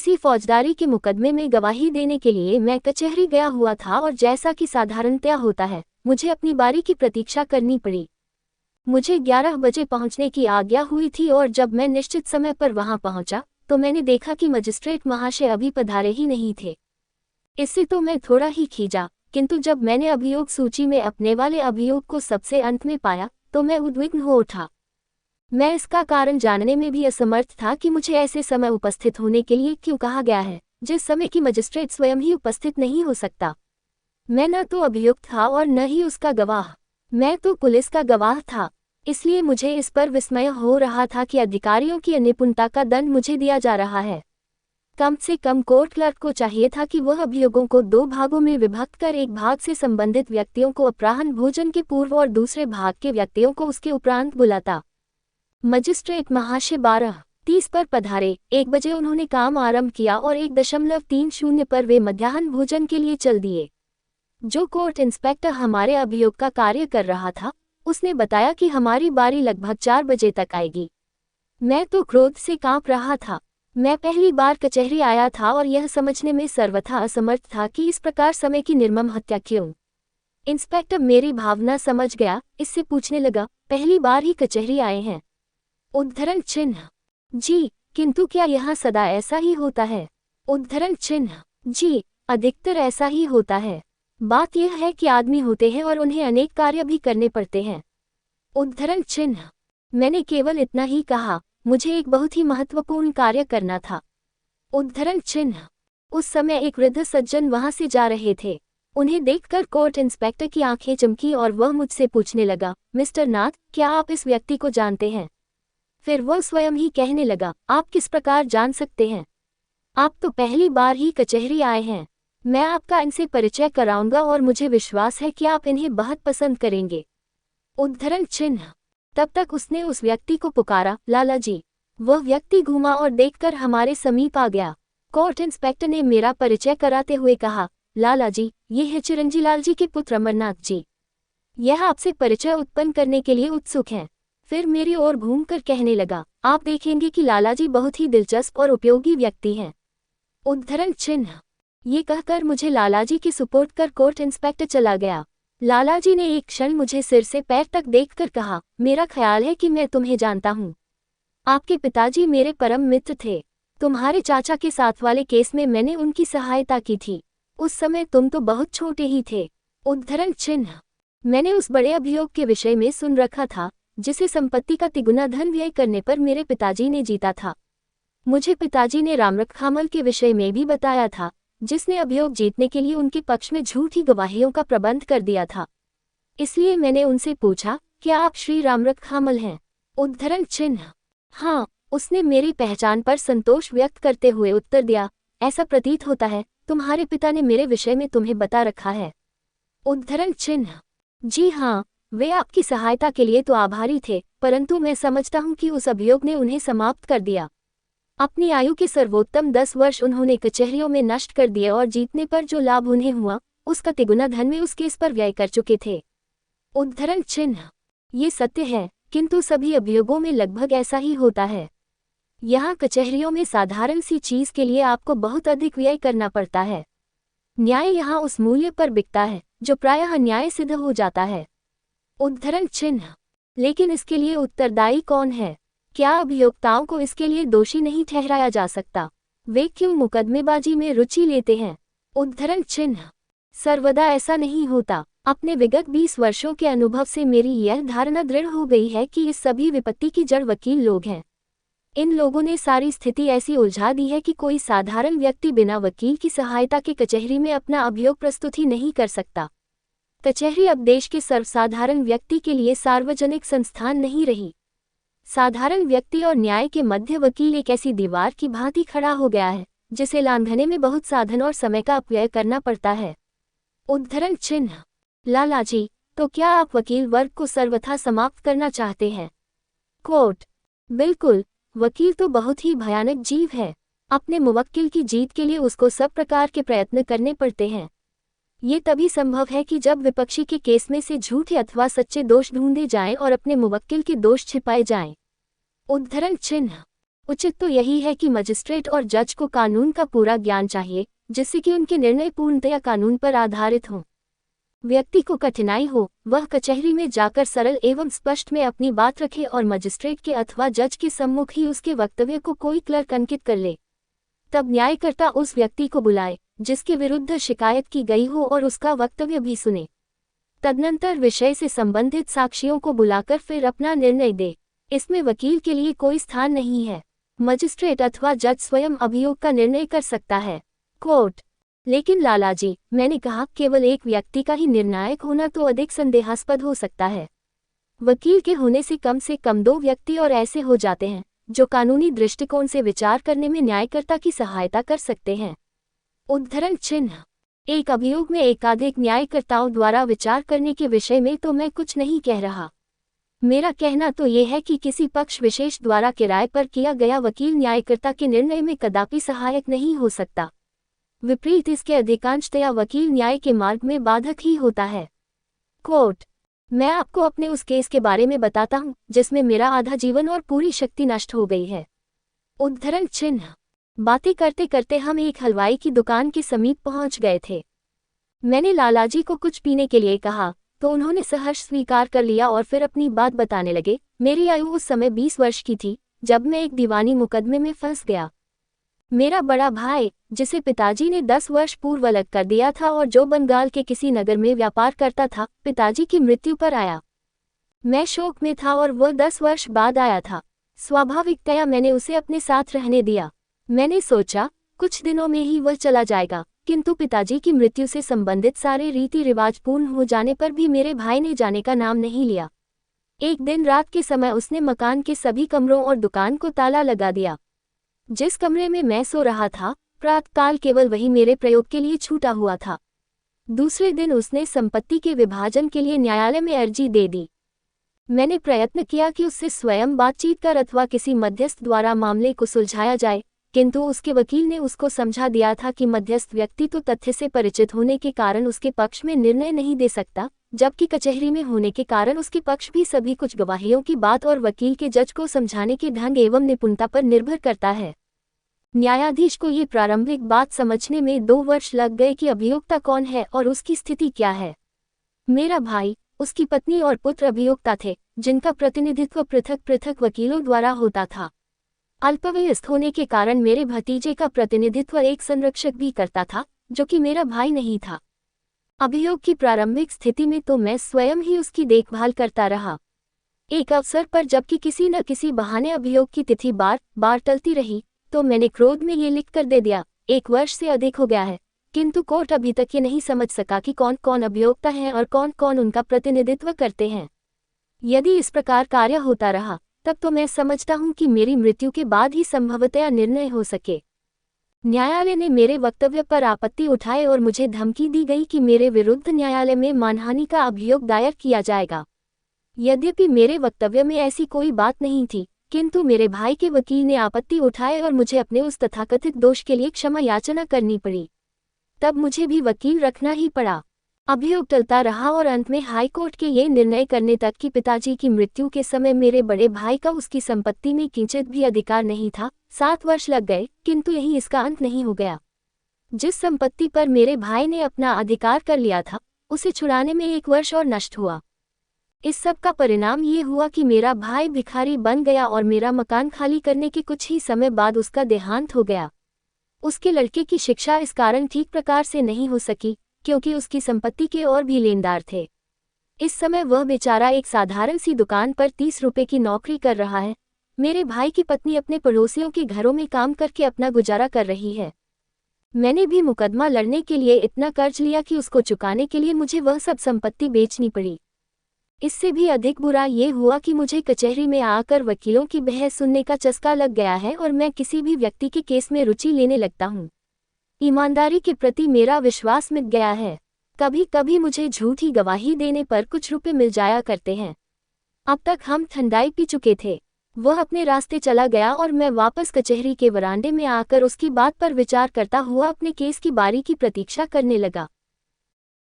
किसी फौजदारी के मुकदमे में गवाही देने के लिए मैं कचहरी गया हुआ था और जैसा कि साधारणतया होता है, मुझे अपनी बारी की प्रतीक्षा करनी पड़ी। मुझे 11 बजे पहुंचने की आज्ञा हुई थी और जब मैं निश्चित समय पर वहां पहुंचा, तो मैंने देखा कि मजिस्ट्रेट महाशय अभी पधारे ही नहीं थे। इससे तो मैं थोड़ा ही खींचा, किंतु जब मैंने अभियोग सूची में अपने वाले अभियोग को सबसे अंत में पाया, तो मैं उद्विग्न हो उठा। मैं इसका कारण जानने में भी असमर्थ था कि मुझे ऐसे समय उपस्थित होने के लिए क्यों कहा गया है, जिस समय की मजिस्ट्रेट स्वयं ही उपस्थित नहीं हो सकता। मैं न तो अभियुक्त था और न ही उसका गवाह, मैं तो पुलिस का गवाह था। इसलिए मुझे इस पर विस्मय हो रहा था कि अधिकारियों की अनिपुणता का दंड मुझे दिया जा रहा है। कम से कम कोर्ट क्लर्क को चाहिए था कि वह अभियोगों को 2 भागों में विभक्त कर एक भाग से संबंधित व्यक्तियों को अपराह्न भोजन के पूर्व और दूसरे भाग के व्यक्तियों को उसके उपरांत बुलाता। मजिस्ट्रेट महाशय 12:30 पर पधारे। 1 बजे उन्होंने काम आरंभ किया और 1.30 पर वे मध्याह्न भोजन के लिए चल दिए। जो कोर्ट इंस्पेक्टर हमारे अभियोग का कार्य कर रहा था, उसने बताया कि हमारी बारी लगभग 4 बजे तक आएगी। मैं तो क्रोध से कांप रहा था। मैं पहली बार कचहरी आया था और यह समझने में सर्वथा असमर्थ था कि इस प्रकार समय की निर्मम हत्या क्यों। इंस्पेक्टर मेरी भावना समझ गया, इससे पूछने लगा, पहली बार ही कचहरी आए हैं? उद्धरण चिन्ह। जी, किंतु क्या यहाँ सदा ऐसा ही होता है? उद्धरण चिन्ह। जी, अधिकतर ऐसा ही होता है। बात यह है कि आदमी होते हैं और उन्हें अनेक कार्य भी करने पड़ते हैं। उद्धरण चिन्ह। मैंने केवल इतना ही कहा, मुझे एक बहुत ही महत्वपूर्ण कार्य करना था। उद्धरण चिन्ह। उस समय एक वृद्ध सज्जन वहां से जा रहे थे। उन्हें देखकर कोर्ट इंस्पेक्टर की आंखें चमकी और वह मुझसे पूछने लगा, मिस्टर नाथ, क्या आप इस व्यक्ति को जानते हैं? फिर वह स्वयं ही कहने लगा, आप किस प्रकार जान सकते हैं? आप तो पहली बार ही कचहरी आए हैं। मैं आपका इनसे परिचय कराऊंगा और मुझे विश्वास है कि आप इन्हें बहुत पसंद करेंगे। उद्धरण चिन्ह। तब तक उसने उस व्यक्ति को पुकारा, लाला जी। वह व्यक्ति घूमा और देखकर हमारे समीप आ गया। कोर्ट इंस्पेक्टर ने मेरा परिचय कराते हुए कहा, लाला जी, ये है चिरंजीलाल जी के पुत्र अमरनाथ जी। यह आपसे परिचय उत्पन्न करने के लिए उत्सुक हैं। फिर मेरी ओर घूमकर कहने लगा, आप देखेंगे कि लाला जी बहुत ही दिलचस्प और उपयोगी व्यक्ति हैं। उद्धरण चिन्ह। ये कहकर मुझे लालाजी की सुपुर्द कर कोर्ट इंस्पेक्टर चला गया। लालाजी ने एक क्षण मुझे सिर से पैर तक देखकर कहा, मेरा ख्याल है कि मैं तुम्हें जानता हूँ। आपके पिताजी मेरे परम मित्र थे। तुम्हारे चाचा के साथ वाले केस में मैंने उनकी सहायता की थी। उस समय तुम तो बहुत छोटे ही थे। उद्धरण चिन्ह। मैंने उस बड़े अभियोग के विषय में सुन रखा था, जिसे संपत्ति का तिगुना धन व्यय करने पर मेरे पिताजी ने जीता था। मुझे पिताजी ने रामरखामल के विषय में भी बताया था, जिसने अभियोग जीतने के लिए उनके पक्ष में झूठी गवाहियों का प्रबंध कर दिया था। इसलिए मैंने उनसे पूछा, क्या आप श्री रामरखामल हैं? उद्धरण चिन्ह। हाँ, उसने मेरी पहचान पर संतोष व्यक्त करते हुए उत्तर दिया, ऐसा प्रतीत होता है, तुम्हारे पिता ने मेरे विषय में तुम्हें बता रखा है। उद्धरण चिन्ह। जी हाँ, वे आपकी सहायता के लिए तो आभारी थे, परंतु मैं समझता हूँ कि उस अभियोग ने उन्हें समाप्त कर दिया। अपनी आयु के सर्वोत्तम 10 वर्ष उन्होंने कचहरियों में नष्ट कर दिए और जीतने पर जो लाभ उन्हें हुआ, उसका तिगुना धन वे उस केस पर व्यय कर चुके थे। उद्धरण चिन्ह। ये सत्य है, किंतु सभी अभियोगों में लगभग ऐसा ही होता है। यहाँ कचहरियों में साधारण सी चीज के लिए आपको बहुत अधिक व्यय करना पड़ता है। न्याय यहाँ उस मूल्य पर बिकता है, जो प्रायः अन्याय सिद्ध हो जाता है। उद्धरण चिन्ह। लेकिन इसके लिए उत्तरदायी कौन है? क्या अभियोक्ताओं को इसके लिए दोषी नहीं ठहराया जा सकता? वे क्यों मुकदमेबाजी में रुचि लेते हैं? उद्धरण चिन्ह। सर्वदा ऐसा नहीं होता। अपने विगत 20 वर्षों के अनुभव से मेरी यह धारणा दृढ़ हो गई है कि इस सभी विपत्ति की जड़ वकील लोग हैं। इन लोगों ने सारी स्थिति ऐसी उलझा दी है कि कोई साधारण व्यक्ति बिना वकील की सहायता के कचहरी में अपना अभियोग प्रस्तुत ही नहीं कर सकता। कचहरी अब देश के सर्वसाधारण व्यक्ति के लिए सार्वजनिक संस्थान नहीं रही। साधारण व्यक्ति और न्याय के मध्य वकील एक ऐसी दीवार की भांति खड़ा हो गया है, जिसे लांघने में बहुत साधन और समय का अपव्यय करना पड़ता है। उद्धरण चिन्ह। लालाजी, तो क्या आप वकील वर्ग को सर्वथा समाप्त करना चाहते हैं? कोर्ट। बिल्कुल, वकील तो बहुत ही भयानक जीव है। अपने मुवक्किल की जीत के लिए उसको सब प्रकार के प्रयत्न करने पड़ते हैं। ये तभी संभव है कि जब विपक्षी के केस में से झूठे अथवा सच्चे दोष ढूंढे जाएं और अपने मुवक्किल के दोष छिपाए जाएं। उद्धरण चिन्ह। उचित तो यही है कि मजिस्ट्रेट और जज को कानून का पूरा ज्ञान चाहिए, जिससे कि उनके निर्णय पूर्णतया कानून पर आधारित हों। व्यक्ति को कठिनाई हो, वह कचहरी में जाकर सरल एवं स्पष्ट में अपनी बात रखे और मजिस्ट्रेट के अथवा जज के सम्मुख ही उसके वक्तव्य को कोई क्लर्क अंकित कर ले। तब न्यायकर्ता उस व्यक्ति को बुलाए जिसके विरुद्ध शिकायत की गई हो और उसका वक्तव्य भी सुने। तदनंतर विषय से संबंधित साक्षियों को बुलाकर फिर अपना निर्णय दे। इसमें वकील के लिए कोई स्थान नहीं है। मजिस्ट्रेट अथवा जज स्वयं अभियोग का निर्णय कर सकता है। कोर्ट: लेकिन लालाजी, मैंने कहा, केवल एक व्यक्ति का ही निर्णायक होना तो अधिक संदेहास्पद हो सकता है। वकील के होने से कम 2 व्यक्ति और ऐसे हो जाते हैं जो कानूनी दृष्टिकोण से विचार करने में न्यायकर्ता की सहायता कर सकते हैं। उद्धरण चिन्ह: एक अभियोग में एकाधिक न्यायकर्ताओं द्वारा विचार करने के विषय में तो मैं कुछ नहीं कह रहा। मेरा कहना तो ये है कि किसी पक्ष विशेष द्वारा किराए पर किया गया वकील न्यायकर्ता के निर्णय में कदापि सहायक नहीं हो सकता। विपरीत इसके अधिकांशतया वकील न्याय के मार्ग में बाधक ही होता है। कोर्ट: मैं आपको अपने उस केस के बारे में बताता हूँ जिसमें मेरा आधा जीवन और पूरी शक्ति नष्ट हो गई है। उद्धरण चिन्ह: बातें करते करते हम एक हलवाई की दुकान के समीप पहुंच गए थे। मैंने लालाजी को कुछ पीने के लिए कहा तो उन्होंने सहर्ष स्वीकार कर लिया और फिर अपनी बात बताने लगे। मेरी आयु उस समय 20 वर्ष की थी जब मैं एक दीवानी मुकदमे में फंस गया। मेरा बड़ा भाई, जिसे पिताजी ने 10 वर्ष पूर्व अलग कर दिया था और जो बंगाल के किसी नगर में व्यापार करता था, पिताजी की मृत्यु पर आया। मैं शोक में था और वह 10 वर्ष बाद आया था। स्वाभाविकतया मैंने उसे अपने साथ रहने दिया। मैंने सोचा कुछ दिनों में ही वह चला जाएगा, किंतु पिताजी की मृत्यु से संबंधित सारे रीति रिवाज पूर्ण हो जाने पर भी मेरे भाई ने जाने का नाम नहीं लिया। एक दिन रात के समय उसने मकान के सभी कमरों और दुकान को ताला लगा दिया। जिस कमरे में मैं सो रहा था, प्रातःकाल केवल वही मेरे प्रयोग के लिए छूटा हुआ था। दूसरे दिन उसने संपत्ति के विभाजन के लिए न्यायालय में अर्जी दे दी। मैंने प्रयत्न किया कि उससे स्वयं बातचीत कर अथवा किसी मध्यस्थ द्वारा मामले को सुलझाया जाए, किंतु उसके वकील ने उसको समझा दिया था कि मध्यस्थ व्यक्ति तो तथ्य से परिचित होने के कारण उसके पक्ष में निर्णय नहीं दे सकता, जबकि कचहरी में होने के कारण उसके पक्ष भी सभी कुछ गवाहियों की बात और वकील के जज को समझाने के ढंग एवं निपुणता पर निर्भर करता है। न्यायाधीश को ये प्रारंभिक बात समझने में 2 वर्ष लग गए कि अभियोक्ता कौन है और उसकी स्थिति क्या है। मेरा भाई, उसकी पत्नी और पुत्र अभियोक्ता थे, जिनका प्रतिनिधित्व पृथक पृथक वकीलों द्वारा होता था। अल्पवयस्क होने के कारण मेरे भतीजे का प्रतिनिधित्व एक संरक्षक भी करता था, जो कि मेरा भाई नहीं था। अभियोग की प्रारंभिक स्थिति में तो मैं स्वयं ही उसकी देखभाल करता रहा। एक अवसर पर जबकि किसी न किसी बहाने अभियोग की तिथि बार बार टलती रही, तो मैंने क्रोध में ये लिख कर दे दिया, 1 वर्ष से अधिक हो गया है, किंतु कोर्ट अभी तक ये नहीं समझ सका कि कौन कौन अभियोक्ता हैं और कौन कौन उनका प्रतिनिधित्व करते हैं। यदि इस प्रकार कार्य होता रहा, तब तो मैं समझता हूँ कि मेरी मृत्यु के बाद ही संभवतया निर्णय हो सके। न्यायालय ने मेरे वक्तव्य पर आपत्ति उठाए और मुझे धमकी दी गई कि मेरे विरुद्ध न्यायालय में मानहानि का अभियोग दायर किया जाएगा। यद्यपि मेरे वक्तव्य में ऐसी कोई बात नहीं थी, किंतु मेरे भाई के वकील ने आपत्ति उठाए और मुझे अपने उस तथाकथित दोष के लिए क्षमा याचना करनी पड़ी। तब मुझे भी वकील रखना ही पड़ा। अभियोग टलता रहा और अंत में हाईकोर्ट के ये निर्णय करने तक कि पिताजी की मृत्यु के समय मेरे बड़े भाई का उसकी संपत्ति में किंचित भी अधिकार नहीं था। 7 वर्ष लग गए, किंतु यही इसका अंत नहीं हो गया। जिस संपत्ति पर मेरे भाई ने अपना अधिकार कर लिया था, उसे छुड़ाने में 1 वर्ष और नष्ट हुआ। इस सब का परिणाम ये हुआ कि मेरा भाई भिखारी बन गया और मेरा मकान खाली करने के कुछ ही समय बाद उसका देहांत हो गया। उसके लड़के की शिक्षा इस कारण ठीक प्रकार से नहीं हो सकी, क्योंकि उसकी संपत्ति के और भी लेनदार थे। इस समय वह बेचारा एक साधारण सी दुकान पर 30 रुपए की नौकरी कर रहा है। मेरे भाई की पत्नी अपने पड़ोसियों के घरों में काम करके अपना गुजारा कर रही है। मैंने भी मुकदमा लड़ने के लिए इतना कर्ज लिया कि उसको चुकाने के लिए मुझे वह सब संपत्ति बेचनी पड़ी। इससे भी अधिक बुरा ये हुआ कि मुझे कचहरी में आकर वकीलों की बहस सुनने का चस्का लग गया है और मैं किसी भी व्यक्ति के केस में रुचि लेने लगता हूँ। ईमानदारी के प्रति मेरा विश्वास मिट गया है। कभी कभी मुझे झूठी गवाही देने पर कुछ रुपए मिल जाया करते हैं। अब तक हम ठंडाई पी चुके थे। वह अपने रास्ते चला गया और मैं वापस कचहरी के वरांडे में आकर उसकी बात पर विचार करता हुआ अपने केस की बारी की प्रतीक्षा करने लगा।